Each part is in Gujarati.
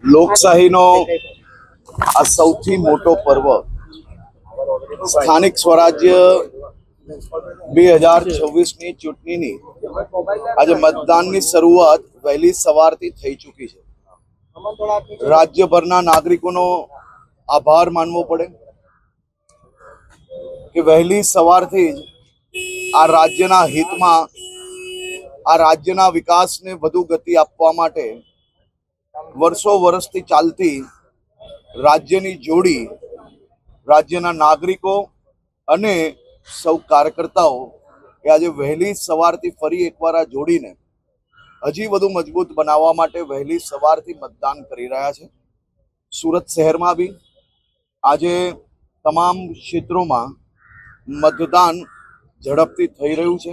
લોકશાહીનો આ સૌથી મોટો પર્વ સ્થાનિક સ્વરાજ્ય 2026ની ચૂંટણીની આજે મતદાનની શરૂઆત વહેલી સવારથી થઈ ચૂકી છે. રાજ્યભરના નાગરિકોનો આભાર માનવો પડે કે વહેલી સવારથી જ આ રાજ્યના હિતમાં, આ રાજ્યના વિકાસને વધુ ગતિ આપવા માટે વર્ષો વર્ષથી ચાલતી રાજ્યની જોડી, રાજ્યના નાગરિકો અને સૌ કાર્યકર્તાઓ એ આજે વહેલી સવારથી ફરી એકવાર આ જોડીને હજી વધુ મજબૂત બનાવવા માટે વહેલી સવારથી મતદાન કરી રહ્યા છે. સુરત શહેરમાં બી આજે તમામ ક્ષેત્રોમાં મતદાન ઝડપથી થઈ રહ્યું છે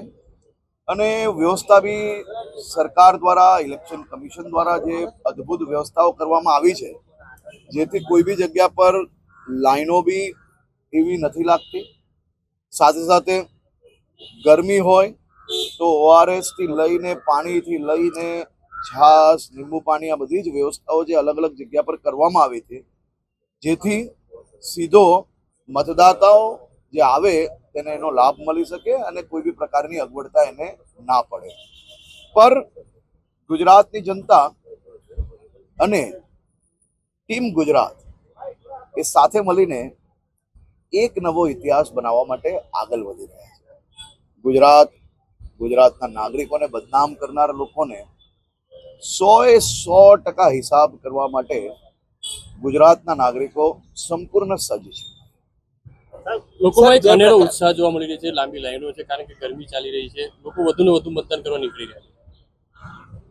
અને વ્યવસ્થા બી સરકાર દ્વારા, ઇલેક્શન કમિશન દ્વારા જે અદ્ભુત વ્યવસ્થાઓ કરવામાં આવી છે, જેથી કોઈ બી જગ્યા પર લાઈનો બી એવી નથી લાગતી. સાથે સાથે ગરમી હોય તો ORS થી લઈને, પાણીથી લઈને છાશ, લીંબુ પાણી, આ બધી જ વ્યવસ્થાઓ જે અલગ અલગ જગ્યા પર કરવામાં આવી હતી, જેથી સીધો મતદાતાઓ જે આવે તેને એનો લાભ મળી શકે અને કોઈ બી પ્રકારની અગવડતા એને ના પડે. પર ગુજરાતની જનતા અને ટીમ ગુજરાત એ સાથે મળીને એક નવો ઇતિહાસ બનાવવા માટે આગળ વધી રહ્યા છે. ગુજરાતના નાગરિકોને બદનામ કરનાર લોકોને 100% હિસાબ કરવા માટે ગુજરાતના નાગરિકો સંપૂર્ણ સજ્જ છે. લોકોમાં એક અનેરો ઉત્સાહ જોવા મળી રહ્યો છે. લાંબી લાઈનો છે કારણ કે ગરમી ચાલી રહી છે. લોકો વધુને વધુ મતદાન કરવા નીકળી રહ્યા છે.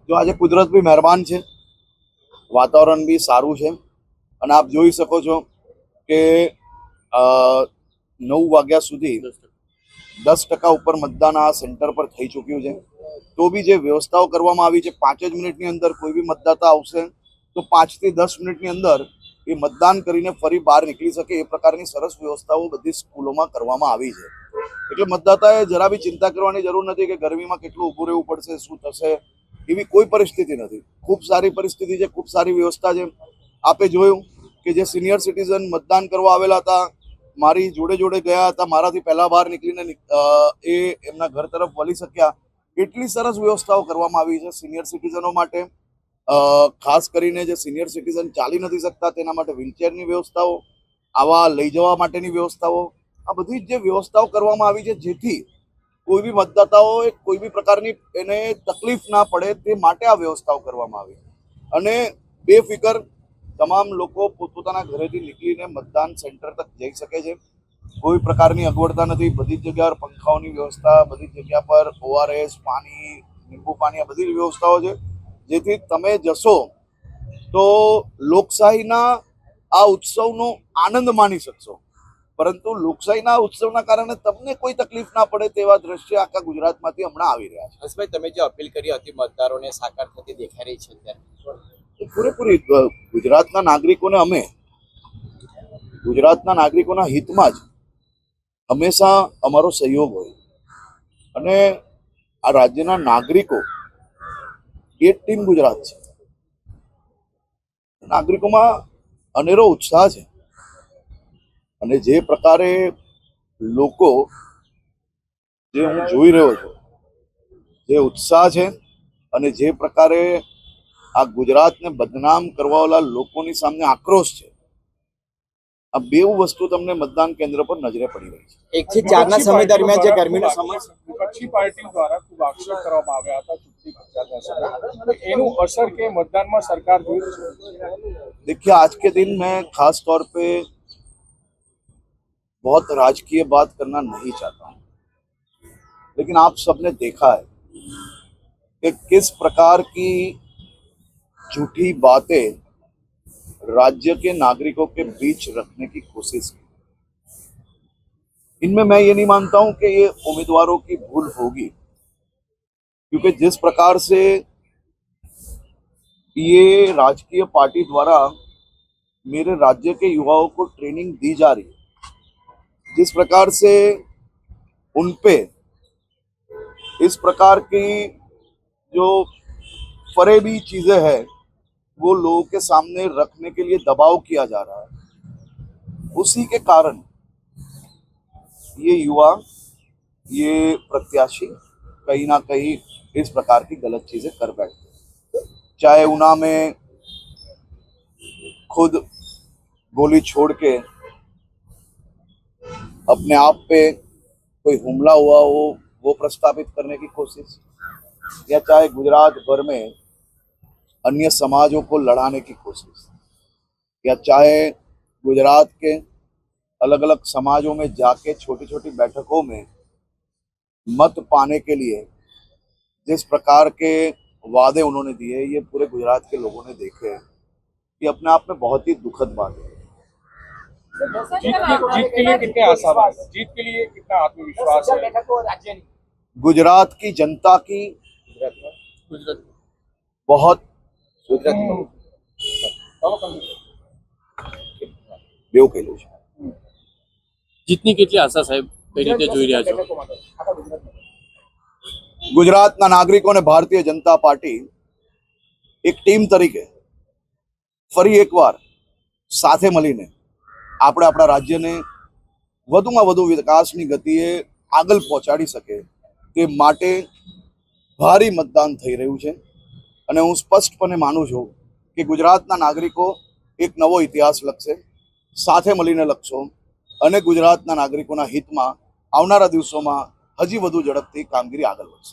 જો આજે કુદરત બી મહેરબાન છે, વાતાવરણ બી સારું છે અને આપ જોઈ શકો છો કે 9 વાગ્યા સુધી 10% ઉપર મતદાન આ સેન્ટર પર થઈ ચૂક્યું છે. તો બી જે વ્યવસ્થાઓ કરવામાં આવી છે, 5 જ મિનિટની અંદર કોઈ બી મતદાતા આવશે તો 5 થી 10 મિનિટની અંદર એ મતદાન કરીને ફરી બહાર નીકળી શકે એ પ્રકારની સરસ વ્યવસ્થાઓ બધી સ્કૂલોમાં કરવામાં આવી છે. એટલે મતદાતાએ જરા બી ચિંતા કરવાની જરૂર નથી કે ગરમીમાં કેટલું ઊભું રહેવું પડશે, શું થશે, એવી કોઈ પરિસ્થિતિ નથી. ખૂબ સારી પરિસ્થિતિ છે, ખૂબ સારી વ્યવસ્થા છે. આપે જોયું કે જે સિનિયર સિટીઝન મતદાન કરવા આવેલા હતા, મારી જોડે જોડે ગયા હતા, મારાથી પહેલા બહાર નીકળીને એ એમના ઘર તરફ વળી શક્યા. એટલી સરસ વ્યવસ્થાઓ કરવામાં આવી છે સિનિયર સિટીઝનો માટે. ખાસ કરીને જે સિનિયર સિટીઝન ચાલી નથી શકતા તેના માટે વ્હીલચેરની વ્યવસ્થાઓ, આવા લઈ જવા માટેની વ્યવસ્થાઓ, આ બધી જ જે વ્યવસ્થાઓ કરવામાં આવી છે, જેથી કોઈ બી મતદાતાઓ કોઈ બી પ્રકારની એને તકલીફ ના પડે તે માટે આ વ્યવસ્થાઓ કરવામાં આવી. અને બેફિકર તમામ લોકો પોતપોતાના ઘરેથી નીકળીને મતદાન સેન્ટર તક જઈ શકે છે. કોઈ પ્રકારની અગવડતા નથી. બધી જ જગ્યા પર પંખાઓની વ્યવસ્થા, બધી જ જગ્યા પર ORS, પાણી, લીંબુ પાણી, આ બધી જ વ્યવસ્થાઓ છે, જેથી તમે જશો તો લોકશાહીના આ ઉત્સવનો આનંદ માણી શકશો. પરંતુ લોકશાહીના ઉત્સવના કારણે તમને કોઈ તકલીફ ના પડે તેવા દ્રશ્ય આખા ગુજરાતમાંથી હમણાં આવી રહ્યા છે. હર્ષભાઈ, તમે જે અપીલ કરી હતી મતદારોને સાકાર થતી દેખાઈ રહી છે અત્યારે? પૂરેપૂરી ગુજરાતના નાગરિકોને, અમે ગુજરાતના નાગરિકોના હિતમાં જ હંમેશા અમારો સહયોગ હોય અને આ રાજ્યના નાગરિકો એ ટીમ ગુજરાત છે. નાગરિકોમાં અનેરો ઉત્સાહ છે અને જે પ્રકારે લોકો, જે હું જોઈ રહ્યો છું, જે ઉત્સાહ છે અને જે પ્રકારે આ ગુજરાતને બદનામ કરવાવાળા લોકોની સામે આક્રોશ છે, આ બેવ વસ્તુ તમને મતદાન કેન્દ્ર પર નજરે પડી રહી છે. 1 થી 4 ના સમય દરમિયાન જે ગરમીનો સમય છે, વિપક્ષી પાર્ટી દ્વારા ખૂબ આક્ષેપ કરવામાં આવ્યા હતા ચૂંટણી પ્રચારના સમયે, એનું અસર કે मतदान सरकार જોઈ રહી છે? देखिए, आज के दिन मैं खास तौर पे बहुत राजकीय बात करना नहीं चाहता हूँ, लेकिन आप सबने देखा है कि किस प्रकार की झूठी बातें राज्य के नागरिकों के बीच रखने की कोशिश की. इनमें मैं ये नहीं मानता हूं कि ये उम्मीदवारों की भूल होगी, क्योंकि जिस प्रकार से ये राजकीय पार्टी द्वारा मेरे राज्य के युवाओं को ट्रेनिंग दी जा रही है, जिस प्रकार से उन पे इस प्रकार की जो फरेबी चीजें हैं वो लोगों के सामने रखने के लिए दबाव किया जा रहा है, उसी के कारण ये युवा, ये प्रत्याशी कहीं ना कहीं इस प्रकार की गलत चीजें कर बैठते हैं। चाहे ऊना में खुद गोली छोड़ के अपने आप पे कोई हमला हुआ हो वो प्रस्तावित करने की कोशिश, या चाहे गुजरात भर में अन्य समाजों को लड़ाने की कोशिश, या चाहे गुजरात के अलग अलग समाजों में जाके छोटी छोटी बैठकों में मत पाने के लिए जिस प्रकार के वादे उन्होंने दिए, ये पूरे गुजरात के लोगों ने देखे हैं। ये अपने आप में बहुत ही दुखद बात है। जीत के लिए कितने आशावाद, जीत के लिए कितना आत्मविश्वास है? गुजरात की जनता की ગુજરાત बहुत બેવું કહેલું છે। જીતની કેટલી આશા સાહેબ કઈ રીતે જોઈ રહ્યા છો? ગુજરાતના નાગરિકોને ભારતીય જનતા પાર્ટી એક ટીમ તરીકે ફરી એકવાર સાથે મળીને આપણે આપણા રાજ્યને વધુમાં વધુ વિકાસની ગતિએ આગળ પહોંચાડી શકે તે માટે ભારે મતદાન થઈ રહ્યું છે અને હું સ્પષ્ટપણે માનું છું કે ગુજરાતના નાગરિકો એક નવો ઇતિહાસ લખશે, સાથે મળીને લખશો અને ગુજરાતના નાગરિકોના હિતમાં આવનારા દિવસોમાં હજી વધુ ઝડપથી કામગીરી આગળ વધશે।